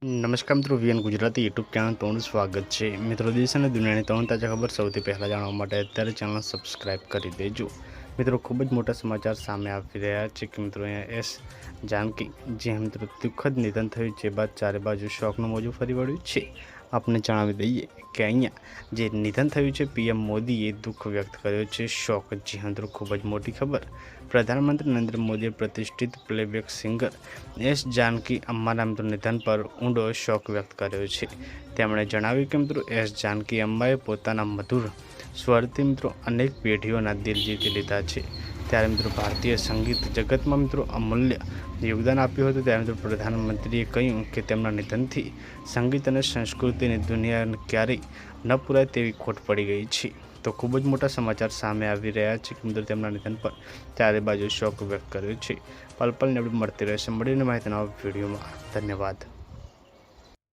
નમસ્કાર મિત્રો, VN Gujarati YouTube channel તમારું સ્વાગત છે। મિત્રો, દેશ અને દુનિયાની તમામ તાજા ખબર સૌથી પહેલાં જાણવા માટે અત્યારે ચેનલ સબસ્ક્રાઈબ કરી દેજો। મિત્રો, ખૂબ જ મોટા સમાચાર સામે આવી રહ્યા છે કે મિત્રો અહીંયા એસ જાનકી જે મિત્રો દુઃખદ નિધન થયું છે બાદ ચારે બાજુ શોકનું મોજું ફરી વળ્યું છે। આપને જણાવી દઈએ કે અહીંયા જે નિધન થયું છે પીએમ મોદીએ દુઃખ વ્યક્ત કર્યો છે, શોક। જી મિત્રો, ખૂબ જ મોટી ખબર। પ્રધાનમંત્રી નરેન્દ્ર મોદીએ પ્રતિષ્ઠિત પ્લેબેક સિંગર એસ જાનકી અમ્માના મિત્રો નિધન પર ઊંડો શોક વ્યક્ત કર્યો છે। તેમણે જણાવ્યું કે મિત્રો એસ જાનકી અમ્માએ પોતાના મધુર સ્વરથી મિત્રો અનેક પેઢીઓના દિલ જીતી લીધા છે। ત્યારે મિત્રો ભારતીય સંગીત જગતમાં મિત્રો અમૂલ્ય યોગદાન આપ્યું હતું। ત્યારે મિત્રો પ્રધાનમંત્રીએ કહ્યું કે તેમના નિધનથી સંગીત અને સંસ્કૃતિની દુનિયાને ક્યારેય ન પૂરાય તેવી ખોટ પડી ગઈ છે। તો ખૂબ જ મોટા સમાચાર સામે આવી રહ્યા છે કે મિત્રો તેમના નિધન પર ચારે બાજુ શોક વ્યક્ત કર્યો છે। પલ પલને અપડેટ મળતી રહેશે। મળીને માહિતીના વિડીયોમાં। ધન્યવાદ।